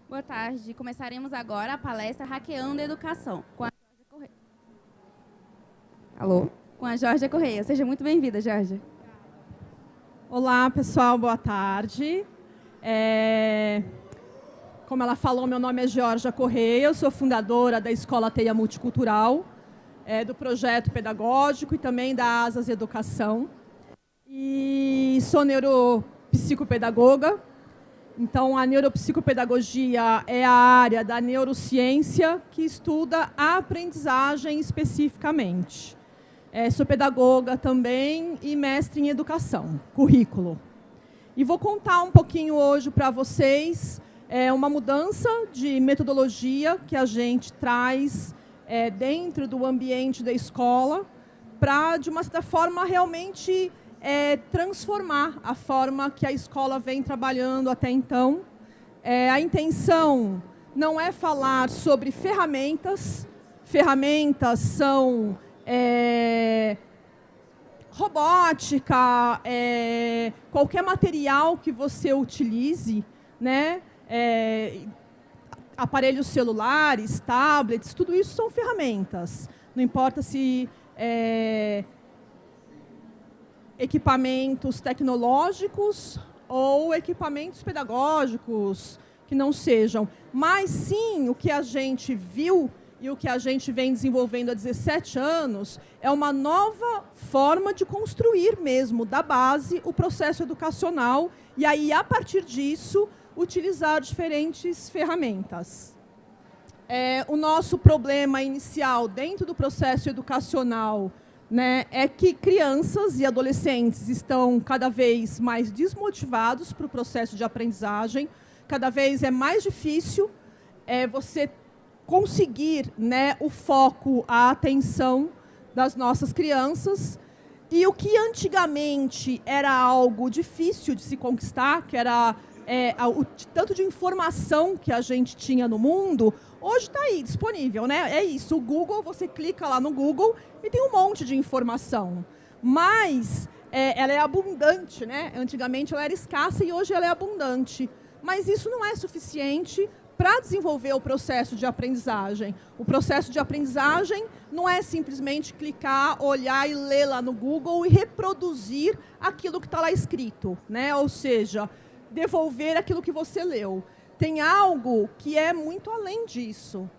Boa tarde. Começaremos agora a palestra Hackeando a Educação, com a Georgia Correia. Alô? Com a Georgia Correia. Seja muito bem-vinda, Georgia. Olá, pessoal. Boa tarde. Como ela falou, meu nome é Georgia Correia, eu sou fundadora da Escola Teia Multicultural, do projeto pedagógico e também da Asas Educação. E sou neuropsicopedagoga. Então, a neuropsicopedagogia é a área da neurociência que estuda a aprendizagem especificamente. Sou pedagoga também e mestre em educação, currículo. E vou contar um pouquinho hoje para vocês uma mudança de metodologia que a gente traz dentro do ambiente da escola para, de uma certa forma, realmente transformar a forma que a escola vem trabalhando até então. A intenção não é falar sobre ferramentas. Ferramentas são robótica, qualquer material que você utilize, né? Aparelhos celulares, tablets, tudo isso são ferramentas. Não importa se equipamentos tecnológicos ou equipamentos pedagógicos que não sejam. Mas sim, o que a gente viu e o que a gente vem desenvolvendo há 17 anos é uma nova forma de construir mesmo, da base, o processo educacional e aí, a partir disso, utilizar diferentes ferramentas. O nosso problema inicial dentro do processo educacional, né, é que crianças e adolescentes estão cada vez mais desmotivados para o processo de aprendizagem, cada vez é mais difícil você conseguir, né, o foco, a atenção das nossas crianças. E o que antigamente era algo difícil de se conquistar, que era o tanto de informação que a gente tinha no mundo, hoje está aí, disponível, né? É isso, o Google, você clica lá no Google e tem um monte de informação. Mas ela é abundante, né? Antigamente ela era escassa e hoje ela é abundante. Mas isso não é suficiente para desenvolver o processo de aprendizagem. O processo de aprendizagem não é simplesmente clicar, olhar e ler lá no Google e reproduzir aquilo que está lá escrito, né? Ou seja, devolver aquilo que você leu. Tem algo que é muito além disso.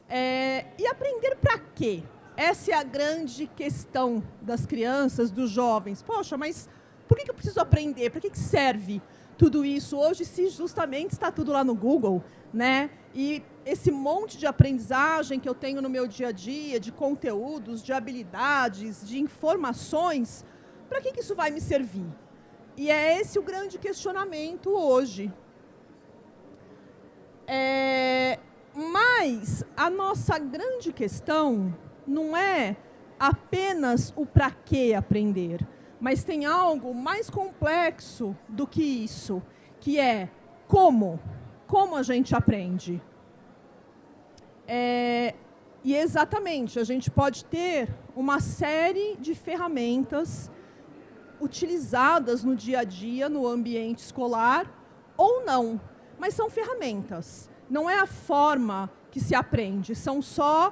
E aprender para quê? Essa é a grande questão das crianças, dos jovens. Poxa, mas por que eu preciso aprender? Para que serve tudo isso hoje, se justamente está tudo lá no Google, né? E esse monte de aprendizagem que eu tenho no meu dia a dia, de conteúdos, de habilidades, de informações, para que isso vai me servir? E é esse o grande questionamento hoje. Mas a nossa grande questão não é apenas o para que aprender, mas tem algo mais complexo do que isso, que é como a gente aprende. E exatamente, a gente pode ter uma série de ferramentas utilizadas no dia a dia, no ambiente escolar, ou não, mas são ferramentas. Não é a forma que se aprende, são só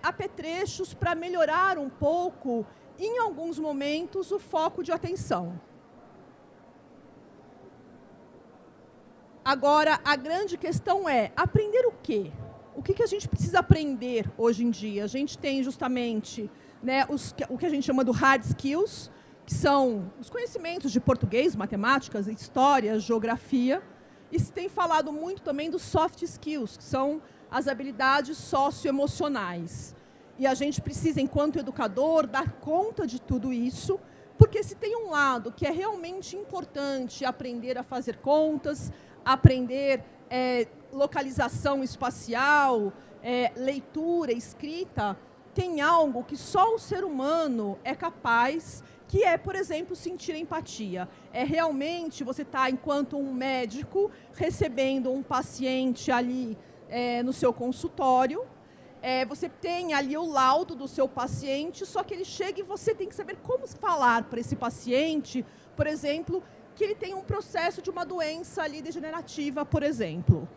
apetrechos para melhorar um pouco, em alguns momentos, o foco de atenção. Agora, a grande questão é aprender o quê? O que a gente precisa aprender hoje em dia? A gente tem justamente, né, o que a gente chama do hard skills, que são os conhecimentos de português, matemáticas, história, geografia. E se tem falado muito também dos soft skills, que são as habilidades socioemocionais. E a gente precisa, enquanto educador, dar conta de tudo isso, porque se tem um lado que é realmente importante aprender a fazer contas, aprender localização espacial, leitura, escrita, tem algo que só o ser humano é capaz, que é, por exemplo, sentir empatia. Realmente você está, enquanto um médico, recebendo um paciente ali no seu consultório, você tem ali o laudo do seu paciente, só que ele chega e você tem que saber como falar para esse paciente, por exemplo, que ele tem um processo de uma doença ali degenerativa, por exemplo.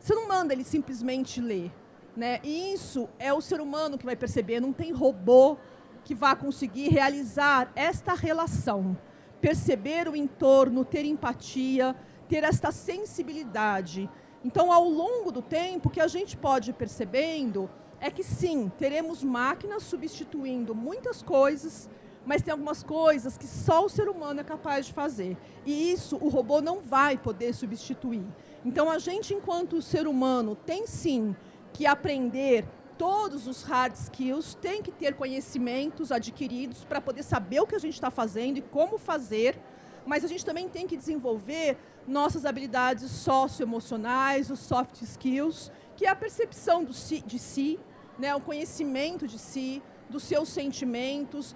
Você não manda ele simplesmente ler, né? E isso é o ser humano que vai perceber, não tem robô que vai conseguir realizar esta relação, perceber o entorno, ter empatia, ter esta sensibilidade. Então, ao longo do tempo, o que a gente pode ir percebendo é que, sim, teremos máquinas substituindo muitas coisas, mas tem algumas coisas que só o ser humano é capaz de fazer. E isso o robô não vai poder substituir. Então, a gente, enquanto ser humano, tem, sim, que aprender todos os hard skills, tem que ter conhecimentos adquiridos para poder saber o que a gente está fazendo e como fazer, mas a gente também tem que desenvolver nossas habilidades socioemocionais, os soft skills, que é a percepção de si, né, o conhecimento de si, dos seus sentimentos,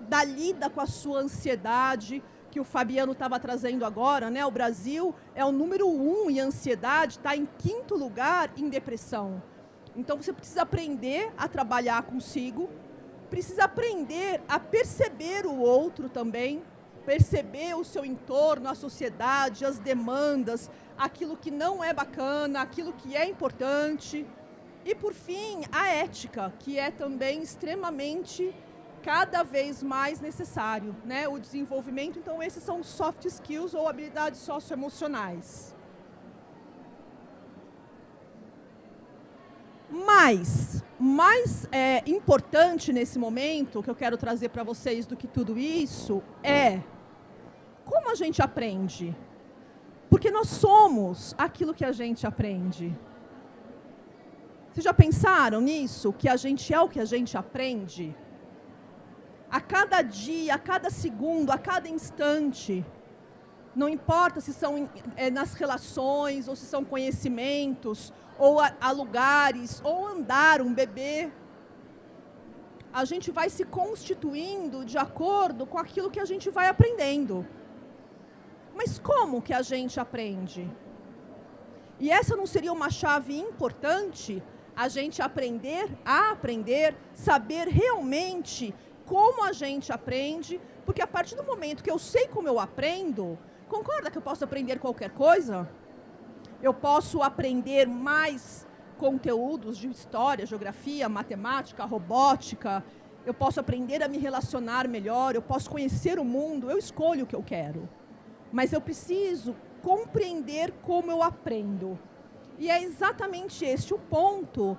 da lida com a sua ansiedade, que o Fabiano estava trazendo agora, né? O Brasil é o número 1 em ansiedade, está em 5º lugar em depressão. Então, você precisa aprender a trabalhar consigo, precisa aprender a perceber o outro também, perceber o seu entorno, a sociedade, as demandas, aquilo que não é bacana, aquilo que é importante. E, por fim, a ética, que é também extremamente, cada vez mais necessário, né? O desenvolvimento, então, esses são soft skills ou habilidades socioemocionais. Mas, mais importante nesse momento, que eu quero trazer para vocês do que tudo isso, é como a gente aprende. Porque nós somos aquilo que a gente aprende. Vocês já pensaram nisso? Que a gente é o que a gente aprende? A cada dia, a cada segundo, a cada instante, não importa se são nas relações, ou se são conhecimentos, ou a lugares, ou andar, um bebê. A gente vai se constituindo de acordo com aquilo que a gente vai aprendendo. Mas como que a gente aprende? E essa não seria uma chave importante? A gente aprender a aprender, saber realmente como a gente aprende, porque a partir do momento que eu sei como eu aprendo, concorda que eu posso aprender qualquer coisa? Eu posso aprender mais conteúdos de história, geografia, matemática, robótica. Eu posso aprender a me relacionar melhor, eu posso conhecer o mundo, eu escolho o que eu quero. Mas eu preciso compreender como eu aprendo. E é exatamente este o ponto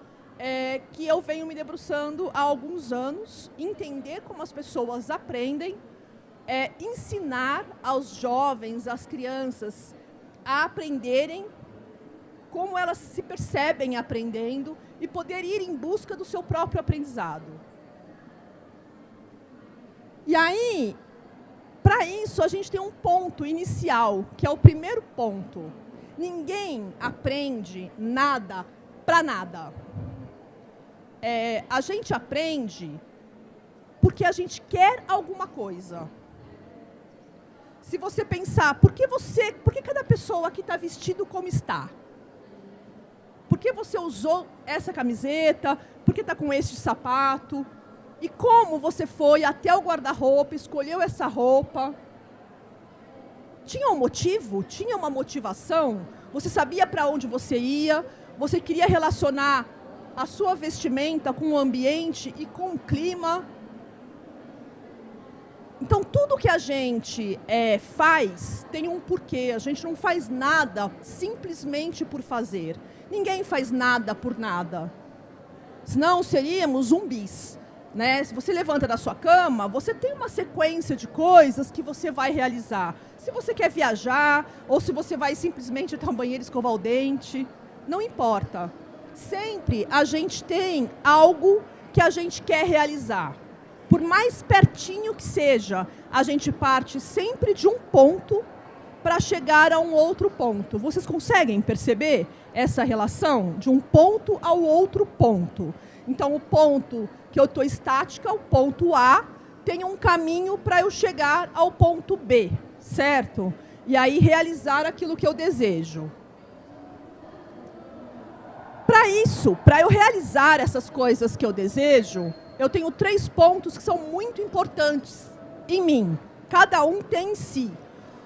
que eu venho me debruçando há alguns anos, entender como as pessoas aprendem, ensinar aos jovens, às crianças, a aprenderem como elas se percebem aprendendo e poder ir em busca do seu próprio aprendizado. E aí, para isso, a gente tem um ponto inicial, que é o primeiro ponto. Ninguém aprende nada para nada. A gente aprende porque a gente quer alguma coisa. Se você pensar, por que cada pessoa aqui está vestido como está? Por que você usou essa camiseta? Por que está com este sapato? E como você foi até o guarda-roupa, escolheu essa roupa? Tinha um motivo? Tinha uma motivação? Você sabia para onde você ia? Você queria relacionar a sua vestimenta com o ambiente e com o clima? Então, tudo que a gente faz tem um porquê. A gente não faz nada simplesmente por fazer. Ninguém faz nada por nada. Senão, seríamos zumbis. Né? Se você levanta da sua cama, você tem uma sequência de coisas que você vai realizar. Se você quer viajar, ou se você vai simplesmente até um banheiro escovar o dente, não importa. Sempre a gente tem algo que a gente quer realizar. Por mais pertinho que seja, a gente parte sempre de um ponto para chegar a um outro ponto. Vocês conseguem perceber essa relação de um ponto ao outro ponto? Então, o ponto que eu estou estática, o ponto A, tem um caminho para eu chegar ao ponto B, certo? E aí realizar aquilo que eu desejo. Para isso, para eu realizar essas coisas que eu desejo, eu tenho 3 pontos que são muito importantes em mim. Cada um tem em si.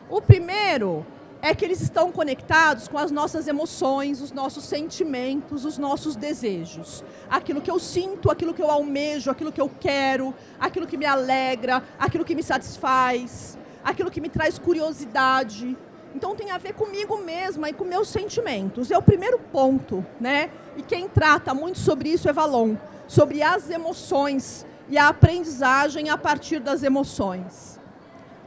O primeiro é que eles estão conectados com as nossas emoções, os nossos sentimentos, os nossos desejos. Aquilo que eu sinto, aquilo que eu almejo, aquilo que eu quero, aquilo que me alegra, aquilo que me satisfaz, aquilo que me traz curiosidade. Então tem a ver comigo mesma e com meus sentimentos. É o primeiro ponto, né? E quem trata muito sobre isso é Valon, sobre as emoções e a aprendizagem a partir das emoções.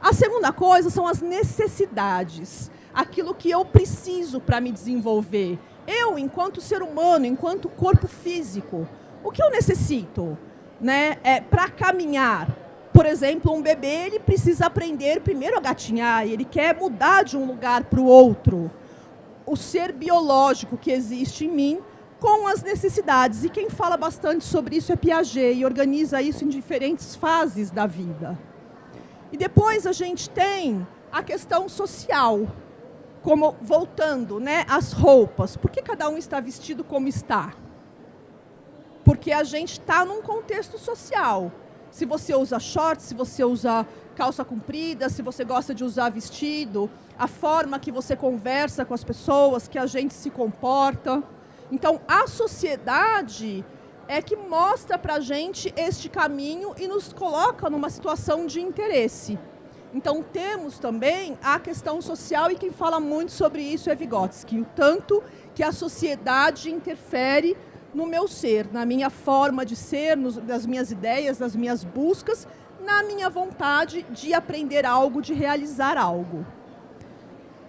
A segunda coisa são as necessidades, aquilo que eu preciso para me desenvolver. Eu, enquanto ser humano, enquanto corpo físico, o que eu necessito, né, para caminhar? Por exemplo, um bebê, ele precisa aprender primeiro a gatinhar, ele quer mudar de um lugar para o outro. O ser biológico que existe em mim com as necessidades. E quem fala bastante sobre isso é Piaget e organiza isso em diferentes fases da vida. E depois a gente tem a questão social, como voltando, né, às roupas. Por que cada um está vestido como está? Porque a gente está num contexto social. Se você usa shorts, se você usa calça comprida, se você gosta de usar vestido, a forma que você conversa com as pessoas, que a gente se comporta. Então, a sociedade é que mostra para a gente este caminho e nos coloca numa situação de interesse. Então, temos também a questão social, e quem fala muito sobre isso é Vygotsky, o tanto que a sociedade interfere no meu ser, na minha forma de ser, nas minhas ideias, nas minhas buscas, na minha vontade de aprender algo, de realizar algo.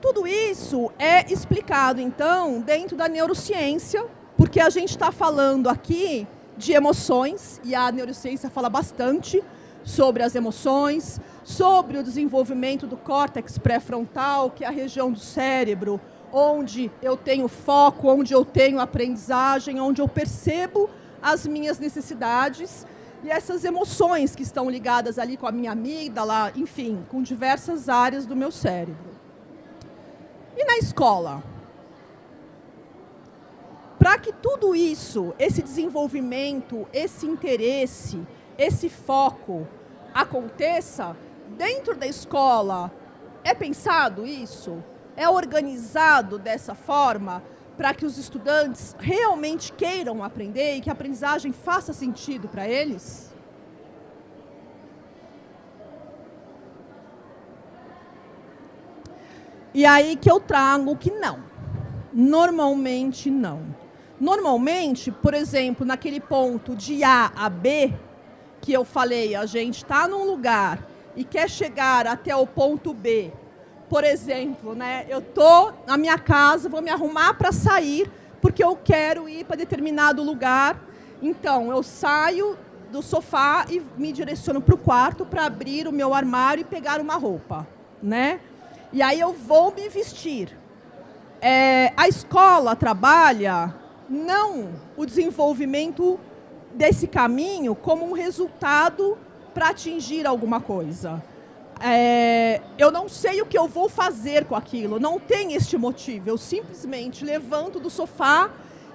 Tudo isso é explicado, então, dentro da neurociência, porque a gente está falando aqui de emoções, e a neurociência fala bastante sobre as emoções, sobre o desenvolvimento do córtex pré-frontal, que é a região do cérebro onde eu tenho foco, onde eu tenho aprendizagem, onde eu percebo as minhas necessidades e essas emoções que estão ligadas ali com a minha amígdala, enfim, com diversas áreas do meu cérebro. E na escola? Para que tudo isso, esse desenvolvimento, esse interesse, esse foco aconteça, dentro da escola, é pensado isso? É organizado dessa forma para que os estudantes realmente queiram aprender e que a aprendizagem faça sentido para eles? E aí que eu trago que não. Normalmente não. Normalmente, por exemplo, naquele ponto de A a B, que eu falei, a gente está num lugar e quer chegar até o ponto B. Por exemplo, né, eu estou na minha casa, vou me arrumar para sair, porque eu quero ir para determinado lugar. Então, eu saio do sofá e me direciono para o quarto para abrir o meu armário e pegar uma roupa, né? E aí eu vou me vestir. A escola trabalha não o desenvolvimento desse caminho como um resultado para atingir alguma coisa. Eu não sei o que eu vou fazer com aquilo, não tem este motivo. Eu simplesmente levanto do sofá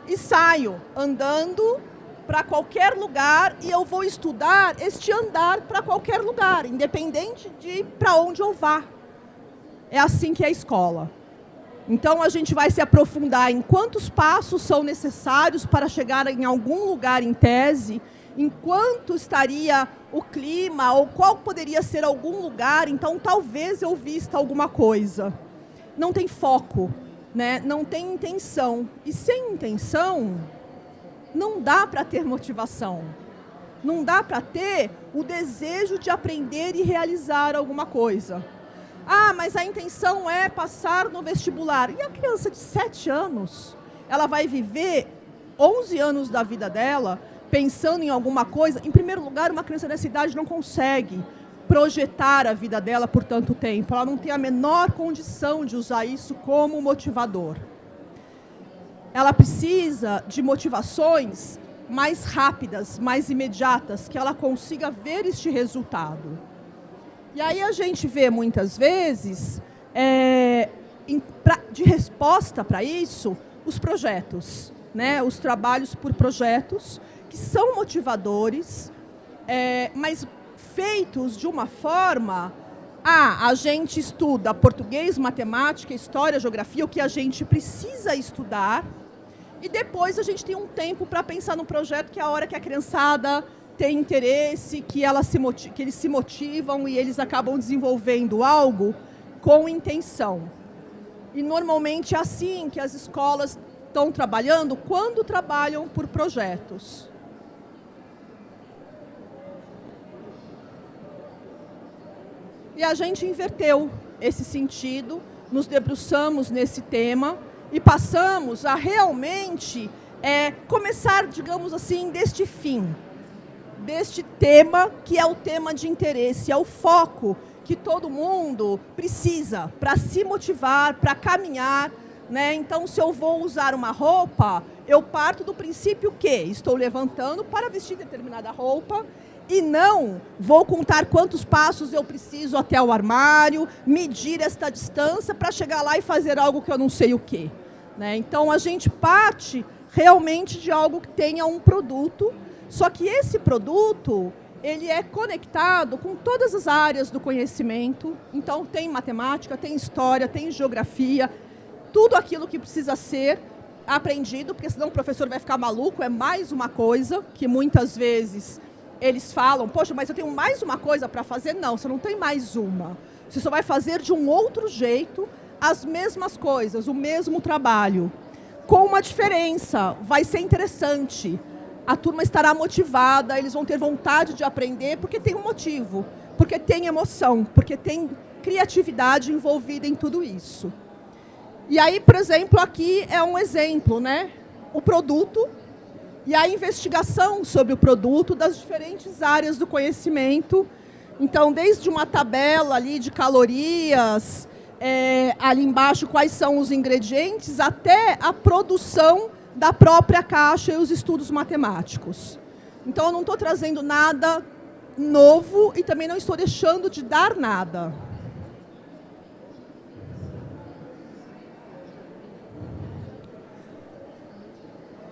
e saio andando para qualquer lugar e eu vou estudar este andar para qualquer lugar, independente de para onde eu vá. É assim que é a escola. Então, a gente vai se aprofundar em quantos passos são necessários para chegar em algum lugar em tese, em quanto estaria o clima, ou qual poderia ser algum lugar, então talvez eu vista alguma coisa. Não tem foco, né? Não tem intenção. E sem intenção, não dá para ter motivação. Não dá para ter o desejo de aprender e realizar alguma coisa. Ah, mas a intenção é passar no vestibular. E a criança de 7 anos, ela vai viver 11 anos da vida dela pensando em alguma coisa. Em primeiro lugar, uma criança dessa idade não consegue projetar a vida dela por tanto tempo. Ela não tem a menor condição de usar isso como motivador. Ela precisa de motivações mais rápidas, mais imediatas, que ela consiga ver este resultado. E aí a gente vê muitas vezes, de resposta para isso, os projetos, né? Os trabalhos por projetos, que são motivadores, mas feitos de uma forma A gente estuda português, matemática, história, geografia, o que a gente precisa estudar. E depois a gente tem um tempo para pensar no projeto, que é a hora que a criançada tem interesse, que eles se motivam e eles acabam desenvolvendo algo com intenção. E normalmente é assim que as escolas estão trabalhando quando trabalham por projetos. E a gente inverteu esse sentido, nos debruçamos nesse tema e passamos a realmente começar, digamos assim, deste fim, deste tema que é o tema de interesse, é o foco que todo mundo precisa para se motivar, para caminhar, né? Então, se eu vou usar uma roupa, eu parto do princípio que estou levantando para vestir determinada roupa e não vou contar quantos passos eu preciso até o armário, medir esta distância para chegar lá e fazer algo que eu não sei o quê, né? Então, a gente parte realmente de algo que tenha um produto, só que esse produto, ele é conectado com todas as áreas do conhecimento. Então, tem matemática, tem história, tem geografia, tudo aquilo que precisa ser aprendido, porque senão o professor vai ficar maluco, é mais uma coisa que muitas vezes eles falam, poxa, mas eu tenho mais uma coisa para fazer. Não, você não tem mais uma. Você só vai fazer de um outro jeito as mesmas coisas, o mesmo trabalho. Com uma diferença, vai ser interessante. A turma estará motivada, eles vão ter vontade de aprender, porque tem um motivo, porque tem emoção, porque tem criatividade envolvida em tudo isso. E aí, por exemplo, aqui é um exemplo, né? O produto e a investigação sobre o produto das diferentes áreas do conhecimento. Então, desde uma tabela ali de calorias, ali embaixo quais são os ingredientes, até a produção da própria caixa e os estudos matemáticos. Então, eu não estou trazendo nada novo e também não estou deixando de dar nada.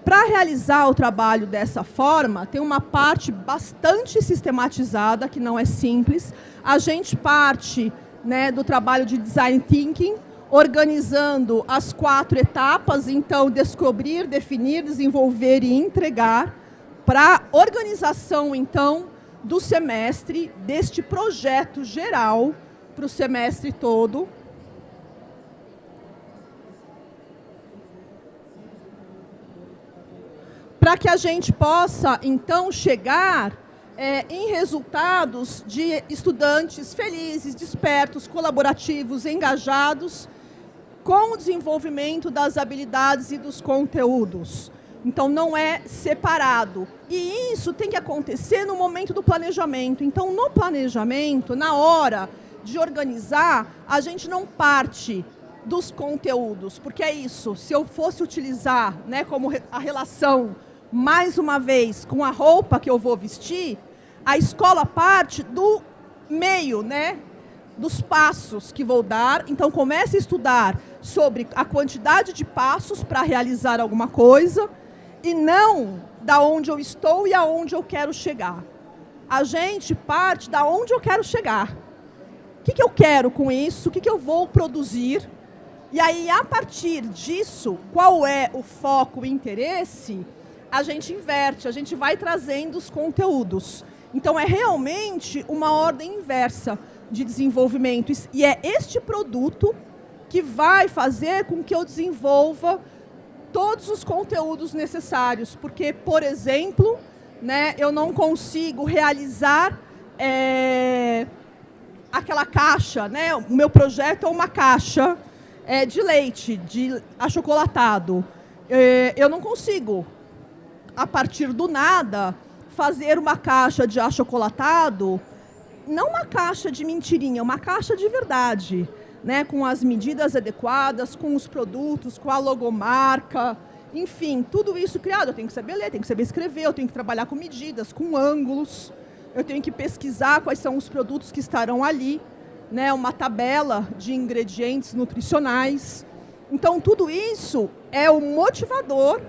Para realizar o trabalho dessa forma, tem uma parte bastante sistematizada, que não é simples. A gente parte, né, do trabalho de Design Thinking, organizando as 4 etapas, então, descobrir, definir, desenvolver e entregar, para a organização, então, do semestre, deste projeto geral, para o semestre todo. Para que a gente possa, então, chegar em resultados de estudantes felizes, despertos, colaborativos, engajados, com o desenvolvimento das habilidades e dos conteúdos. Então, não é separado. E isso tem que acontecer no momento do planejamento. Então, no planejamento, na hora de organizar, a gente não parte dos conteúdos, porque é isso. Se eu fosse utilizar, né, como a relação, mais uma vez, com a roupa que eu vou vestir, a escola parte do meio, né, dos passos que vou dar. Então, comece a estudar sobre a quantidade de passos para realizar alguma coisa e não da onde eu estou e aonde eu quero chegar. A gente parte da onde eu quero chegar. O que eu quero com isso? O que eu vou produzir? E aí, a partir disso, qual é o foco, o interesse? A gente inverte, a gente vai trazendo os conteúdos. Então, é realmente uma ordem inversa de desenvolvimento. E é este produto que vai fazer com que eu desenvolva todos os conteúdos necessários. Porque, por exemplo, né, eu não consigo realizar aquela caixa, né? O meu projeto é uma caixa de leite, de achocolatado. Eu não consigo, a partir do nada, fazer uma caixa de achocolatado, não uma caixa de mentirinha, uma caixa de verdade, né? Com as medidas adequadas, com os produtos, com a logomarca, enfim, tudo isso criado. Eu tenho que saber ler, tenho que saber escrever, eu tenho que trabalhar com medidas, com ângulos, eu tenho que pesquisar quais são os produtos que estarão ali, né? Uma tabela de ingredientes nutricionais. Então, tudo isso é o motivador,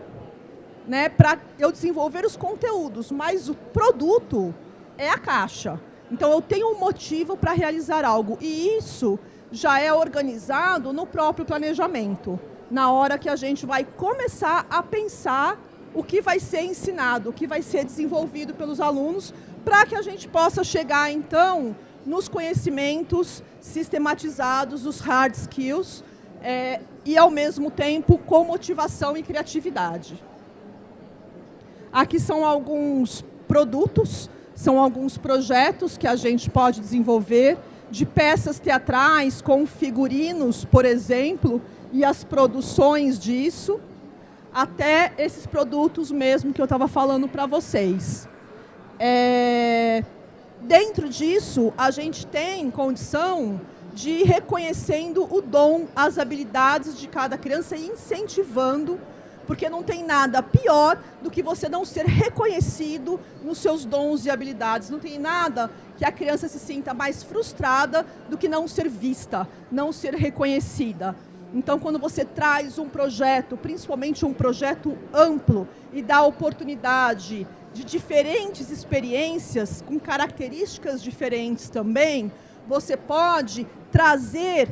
né, para eu desenvolver os conteúdos, mas o produto é a caixa. Então, eu tenho um motivo para realizar algo. E isso já é organizado no próprio planejamento, na hora que a gente vai começar a pensar o que vai ser ensinado, o que vai ser desenvolvido pelos alunos, para que a gente possa chegar, então, nos conhecimentos sistematizados, os hard skills, e, ao mesmo tempo, com motivação e criatividade. Aqui são alguns produtos, são alguns projetos que a gente pode desenvolver, de peças teatrais com figurinos, por exemplo, e as produções disso, até esses produtos mesmo que eu estava falando para vocês. Dentro disso, a gente tem condição de ir reconhecendo o dom, as habilidades de cada criança e incentivando, porque não tem nada pior do que você não ser reconhecido nos seus dons e habilidades. Não tem nada que a criança se sinta mais frustrada do que não ser vista, não ser reconhecida. Então, quando você traz um projeto, principalmente um projeto amplo, e dá oportunidade de diferentes experiências, com características diferentes também, você pode trazer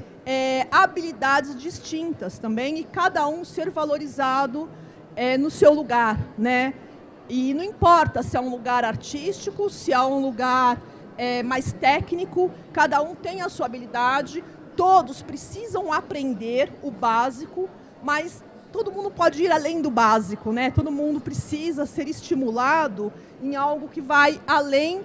habilidades distintas também, e cada um ser valorizado no seu lugar, né? E não importa se é um lugar artístico, se é um lugar mais técnico, cada um tem a sua habilidade, todos precisam aprender o básico, mas todo mundo pode ir além do básico, né? Todo mundo precisa ser estimulado em algo que vai além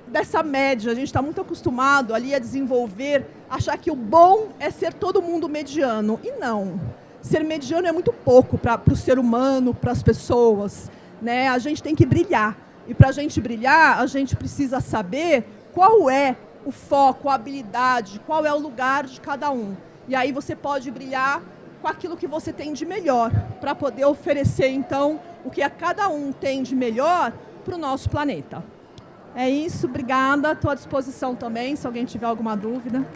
dessa média. A gente está muito acostumado ali a desenvolver, achar que o bom é ser todo mundo mediano. E não. Ser mediano é muito pouco para o ser humano, para as pessoas, né? A gente tem que brilhar. E para a gente brilhar, a gente precisa saber qual é o foco, a habilidade, qual é o lugar de cada um. E aí você pode brilhar com aquilo que você tem de melhor, para poder oferecer, então, o que a cada um tem de melhor para o nosso planeta. É isso, obrigada. Estou à disposição também, se alguém tiver alguma dúvida.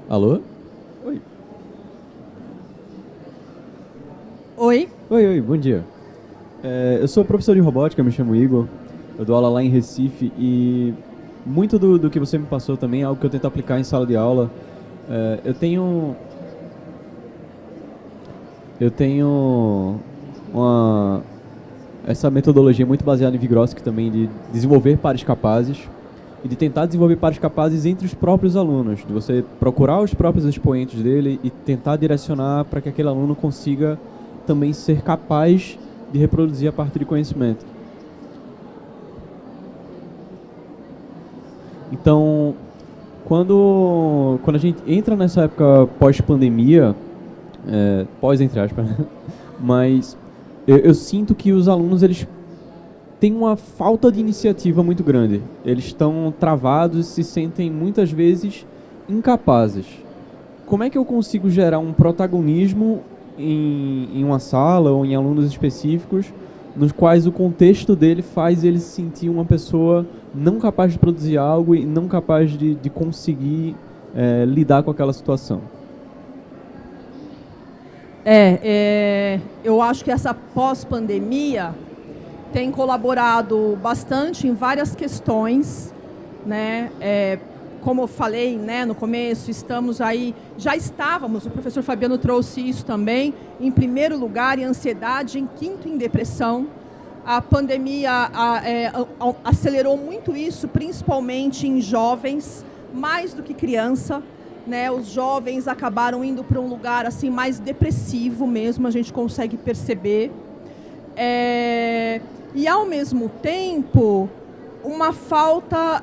Alô? Oi. Oi. Oi, bom dia. Eu sou professor de robótica, me chamo Igor. Eu dou aula lá em Recife e muito do que você me passou também é algo que eu tento aplicar em sala de aula. Eu tenho essa metodologia muito baseada em Vygotsky também, de desenvolver pares capazes e de tentar desenvolver pares capazes entre os próprios alunos, de você procurar os próprios expoentes dele e tentar direcionar para que aquele aluno consiga também ser capaz de reproduzir a partir de conhecimento. Então, quando a gente entra nessa época pós-pandemia, pós entre aspas, mas eu sinto que os alunos eles têm uma falta de iniciativa muito grande. Eles estão travados e se sentem muitas vezes incapazes. Como é que eu consigo gerar um protagonismo em uma sala ou em alunos específicos, nos quais o contexto dele faz ele se sentir uma pessoa não capaz de produzir algo e não capaz de conseguir lidar com aquela situação? Eu acho que essa pós-pandemia tem colaborado bastante em várias questões, né? Como eu falei, né, no começo, já estávamos, o professor Fabiano trouxe isso também, em primeiro lugar em ansiedade, em quinto em depressão. A pandemia acelerou muito isso, principalmente em jovens, mais do que criança, né? Os jovens acabaram indo para um lugar assim, mais depressivo mesmo, a gente consegue perceber. E, ao mesmo tempo, uma falta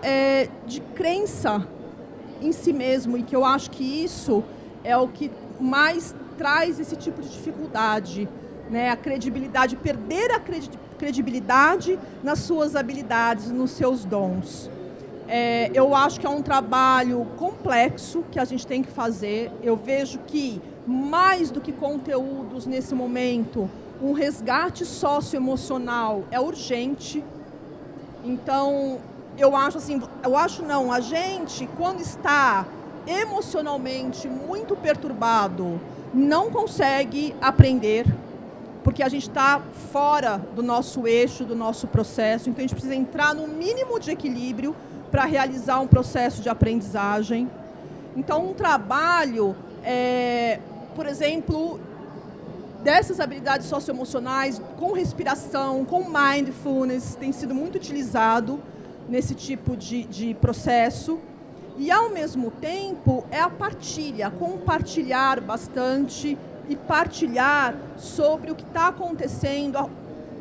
de crença em si mesmo, e que eu acho que isso é o que mais traz esse tipo de dificuldade, né? A credibilidade, perder a credibilidade nas suas habilidades, nos seus dons. Eu acho que é um trabalho complexo que a gente tem que fazer. Eu vejo que, mais do que conteúdos nesse momento, um resgate socioemocional é urgente. Então, a gente, quando está emocionalmente muito perturbado, não consegue aprender, porque a gente está fora do nosso eixo, do nosso processo. Então, a gente precisa entrar no mínimo de equilíbrio para realizar um processo de aprendizagem. Então, um trabalho, por exemplo, dessas habilidades socioemocionais, com respiração, com mindfulness, tem sido muito utilizado nesse tipo de processo. E, ao mesmo tempo, é a partilha, compartilhar bastante e partilhar sobre o que está acontecendo,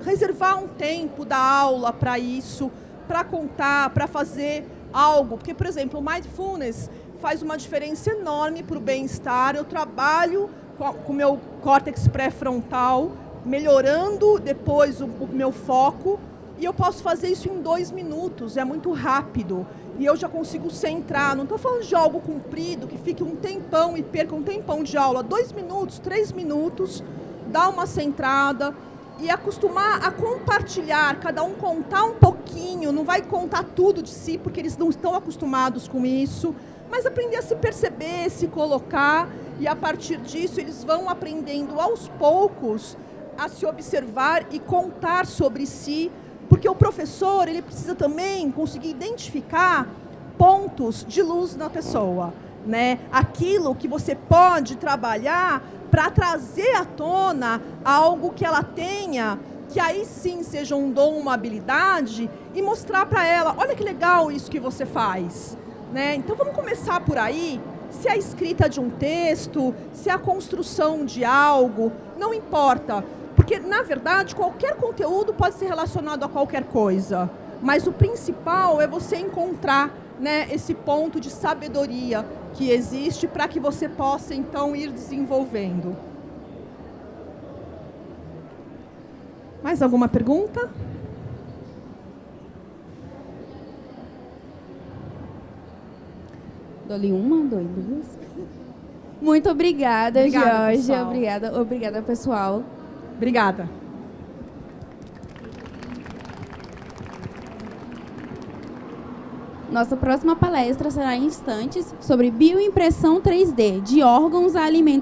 reservar um tempo da aula para isso, para contar, para fazer algo. Porque, por exemplo, o mindfulness faz uma diferença enorme para o bem-estar. Eu trabalho com o meu córtex pré-frontal, melhorando depois o meu foco, e eu posso fazer isso em 2 minutos, é muito rápido. E eu já consigo centrar, não estou falando de algo comprido, que fique um tempão e perca um tempão de aula. 2 minutos, 3 minutos, dá uma centrada e acostumar a compartilhar, cada um contar um pouquinho, não vai contar tudo de si, porque eles não estão acostumados com isso, mas aprender a se perceber, se colocar, e a partir disso eles vão aprendendo aos poucos a se observar e contar sobre si, porque o professor, ele precisa também conseguir identificar pontos de luz na pessoa, né? Aquilo que você pode trabalhar para trazer à tona algo que ela tenha, que aí sim seja um dom, uma habilidade, e mostrar para ela, olha que legal isso que você faz, né? Então vamos começar por aí, se é a escrita de um texto, se é a construção de algo, não importa. Porque, na verdade, qualquer conteúdo pode ser relacionado a qualquer coisa. Mas o principal é você encontrar, né, esse ponto de sabedoria que existe para que você possa, então, ir desenvolvendo. Mais alguma pergunta? Dou-lhe uma, duas. Muito obrigada, Georgia. Obrigada, pessoal. Obrigada. Nossa próxima palestra será em instantes sobre bioimpressão 3D, de órgãos a alimentos.